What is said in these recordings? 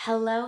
Hello,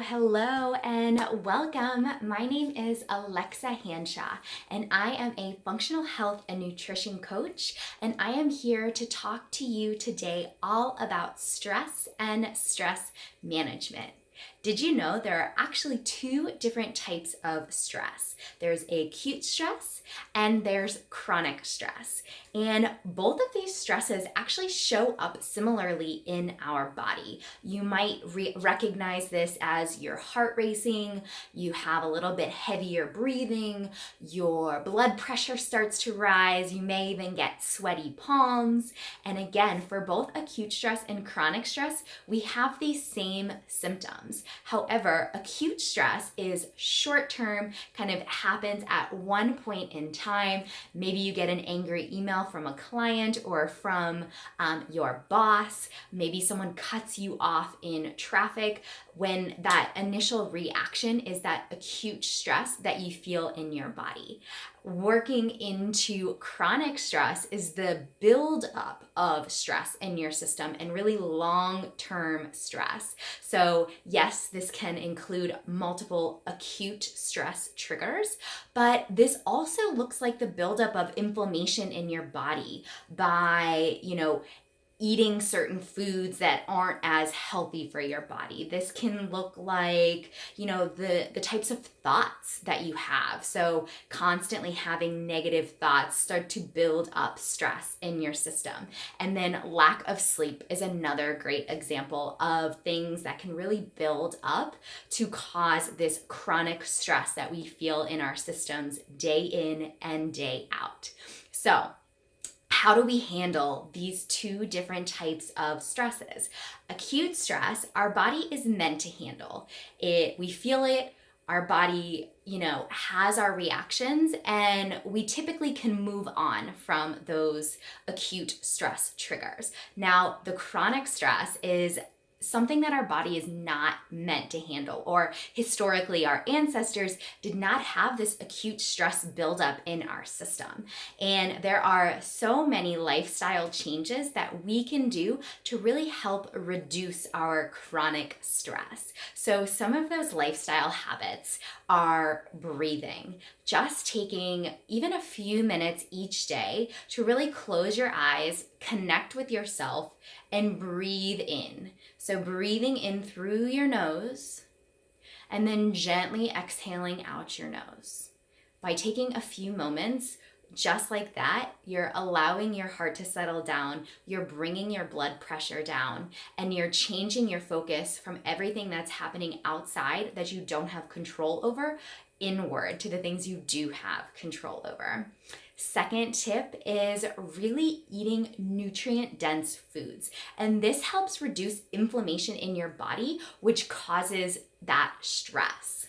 and welcome. My name is Alexa Hanshaw, and I am a functional health and nutrition coach, and I am here to talk to you today all about stress and stress management. Did you know there are actually two different types of stress? There's acute stress and there's chronic stress. And both of these stresses actually show up similarly in our body. You might recognize this as your heart racing, you have a little bit heavier breathing, your blood pressure starts to rise, you may even get sweaty palms. And again, for both acute stress and chronic stress, we have these same symptoms. However, acute stress is short-term, kind of happens at one point in time. Maybe you get an angry email from a client or from your boss. Maybe someone cuts you off in traffic. When that initial reaction is that acute stress that you feel in your body. Working into chronic stress is the buildup of stress in your system and really long-term stress. So yes, this can include multiple acute stress triggers, but this also looks like the buildup of inflammation in your body by, eating certain foods that aren't as healthy for your body. This can look like, the types of thoughts that you have. So constantly having negative thoughts start to build up stress in your system. And then lack of sleep is another great example of things that can really build up to cause this chronic stress that we feel in our systems day in and day out. So, how do we handle these two different types of stresses? Acute stress, our body is meant to handle it. We feel it, our body, has our reactions, and we typically can move on from those acute stress triggers. Now, the chronic stress is something that our body is not meant to handle, or historically our ancestors did not have this acute stress buildup in our system. And there are so many lifestyle changes that we can do to really help reduce our chronic stress. So some of those lifestyle habits are breathing, just taking even a few minutes each day to really close your eyes, connect with yourself, and breathe in. So breathing in through your nose and then gently exhaling out your nose. By taking a few moments, just like that, you're allowing your heart to settle down, you're bringing your blood pressure down, and you're changing your focus from everything that's happening outside that you don't have control over inward to the things you do have control over. Second tip is really eating nutrient-dense foods. And this helps reduce inflammation in your body, which causes that stress.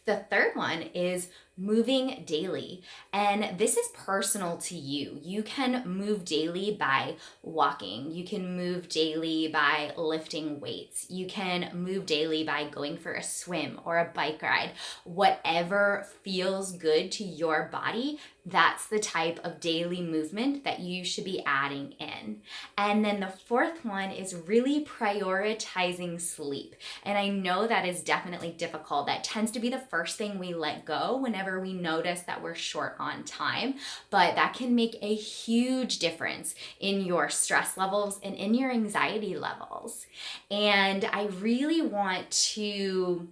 The third one is moving daily. And this is personal to you. You can move daily by walking. You can move daily by lifting weights. You can move daily by going for a swim or a bike ride. Whatever feels good to your body, that's the type of daily movement that you should be adding in. And then the fourth one is really prioritizing sleep. And I know that is definitely difficult. That tends to be the first thing we let go whenever we notice that we're short on time, but that can make a huge difference in your stress levels and in your anxiety levels. And I really want to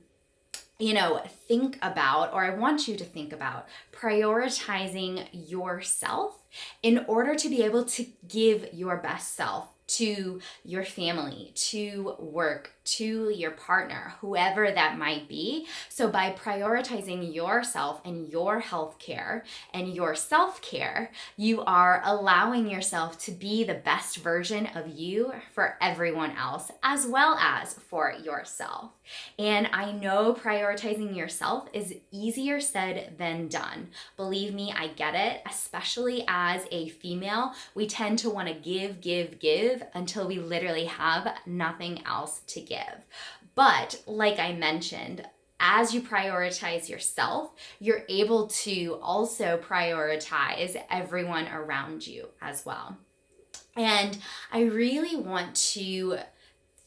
think about, or I want you to think about prioritizing yourself in order to be able to give your best self to your family, to work, to your partner, whoever that might be. So by prioritizing yourself and your health care and your self-care, you are allowing yourself to be the best version of you for everyone else, as well as for yourself. And I know prioritizing yourself is easier said than done. Believe me, I get it, especially as a female. We tend to want to give until we literally have nothing else to give. But like I mentioned, as you prioritize yourself, you're able to also prioritize everyone around you as well. And I really want to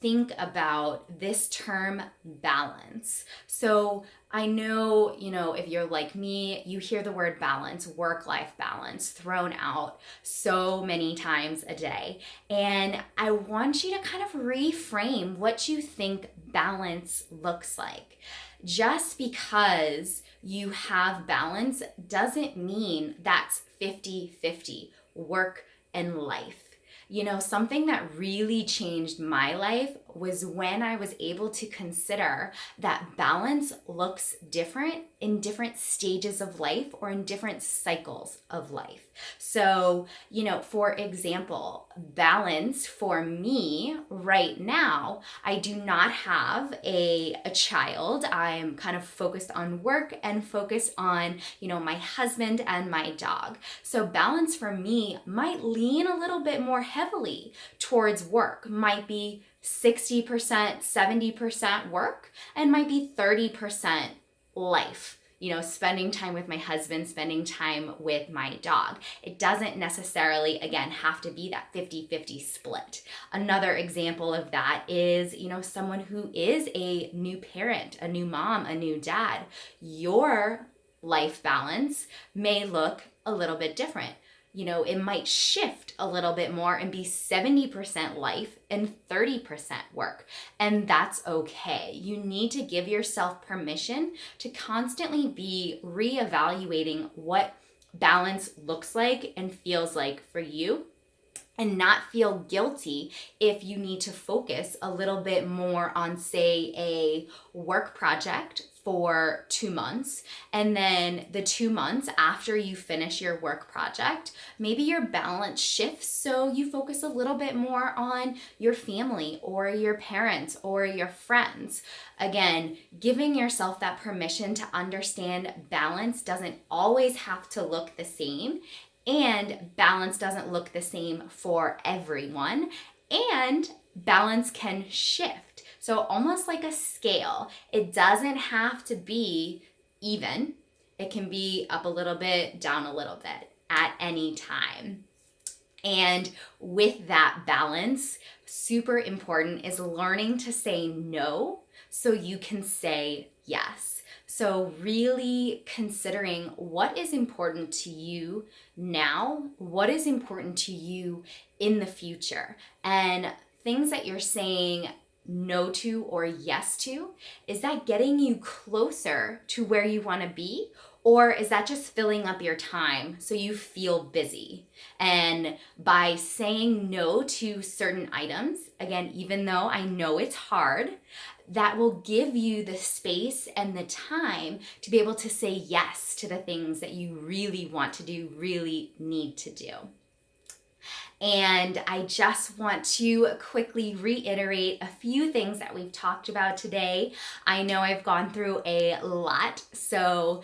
think about this term balance. So I know, if you're like me, you hear the word balance, work-life balance thrown out so many times a day. And I want you to kind of reframe what you think balance looks like. Just because you have balance doesn't mean that's 50-50 work and life. Something that really changed my life was when I was able to consider that balance looks different in different stages of life or in different cycles of life. So, for example, balance for me right now, I do not have a child. I'm kind of focused on work and focused on, my husband and my dog. So balance for me might lean a little bit more heavily towards work, might be 60%, 70% work, and might be 30% life. Spending time with my husband, spending time with my dog. It doesn't necessarily, again, have to be that 50-50 split. Another example of that is, someone who is a new parent, a new mom, a new dad. Your life balance may look a little bit different. It might shift a little bit more and be 70% life and 30% work. And that's okay. You need to give yourself permission to constantly be reevaluating what balance looks like and feels like for you, and not feel guilty if you need to focus a little bit more on, say, a work project for 2 months, and then the 2 months after you finish your work project, maybe your balance shifts so you focus a little bit more on your family or your parents or your friends. Again, giving yourself that permission to understand balance doesn't always have to look the same, and balance doesn't look the same for everyone, and balance can shift. So almost like a scale, it doesn't have to be even. It can be up a little bit, down a little bit at any time. And with that balance, super important is learning to say no so you can say yes. So really considering what is important to you now, what is important to you in the future, and things that you're saying no to or yes to, is that getting you closer to where you want to be? Or is that just filling up your time so you feel busy? And by saying no to certain items, again, even though I know it's hard, that will give you the space and the time to be able to say yes to the things that you really want to do, really need to do. And I just want to quickly reiterate a few things that we've talked about today. I know I've gone through a lot, so,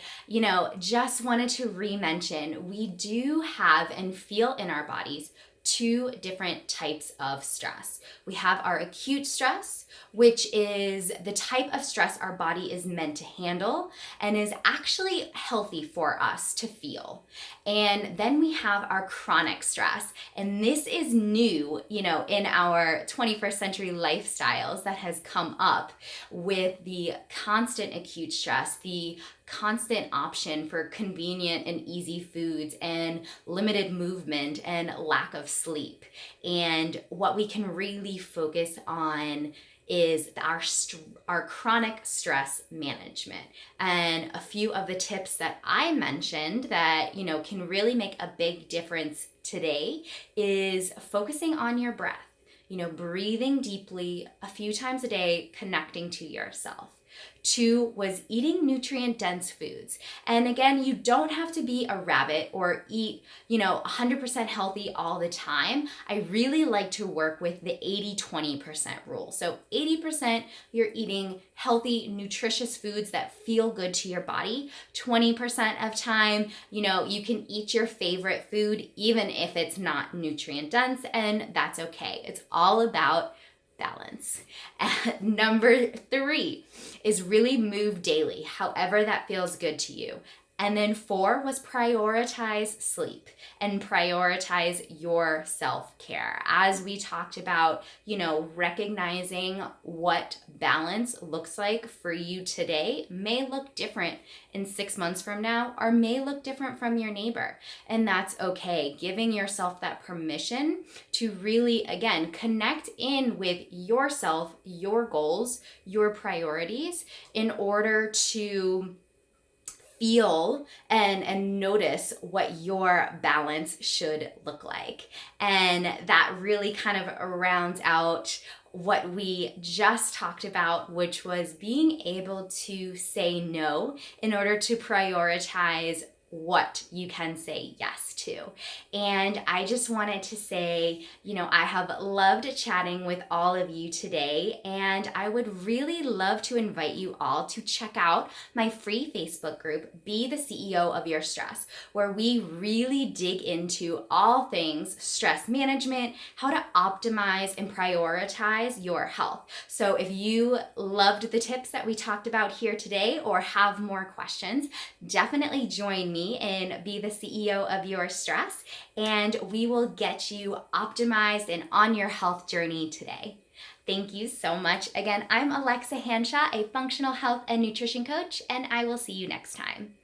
just wanted to re-mention, we do have and feel in our bodies 2 different types of stress. We have our acute stress, which is the type of stress our body is meant to handle and is actually healthy for us to feel. And then we have our chronic stress. And this is new, in our 21st century lifestyles that has come up with the constant acute stress, the constant option for convenient and easy foods and limited movement and lack of sleep. And what we can really focus on is our chronic stress management. And a few of the tips that I mentioned that, can really make a big difference today is focusing on your breath, breathing deeply a few times a day, connecting to yourself. 2 was eating nutrient-dense foods. And again, you don't have to be a rabbit or eat, 100% healthy all the time. I really like to work with the 80-20% rule. So 80%, you're eating healthy, nutritious foods that feel good to your body. 20% of time, you can eat your favorite food, even if it's not nutrient-dense, and that's okay. It's all about balance. Number 3 is really move daily, however that feels good to you. And then 4 was prioritize sleep and prioritize your self-care. As we talked about, recognizing what balance looks like for you today may look different in 6 months from now, or may look different from your neighbor. And that's okay. Giving yourself that permission to really, again, connect in with yourself, your goals, your priorities, in order to feel and notice what your balance should look like. And that really kind of rounds out what we just talked about, which was being able to say no in order to prioritize what you can say yes to. And I just wanted to say, I have loved chatting with all of you today, and I would really love to invite you all to check out my free Facebook group, Be the CEO of Your Stress, where we really dig into all things stress management, how to optimize and prioritize your health. So if you loved the tips that we talked about here today or have more questions, definitely join me and Be the CEO of Your Stress, and we will get you optimized and on your health journey today. Thank you so much. Again, I'm Alexa Hanshaw, a functional health and nutrition coach, and I will see you next time.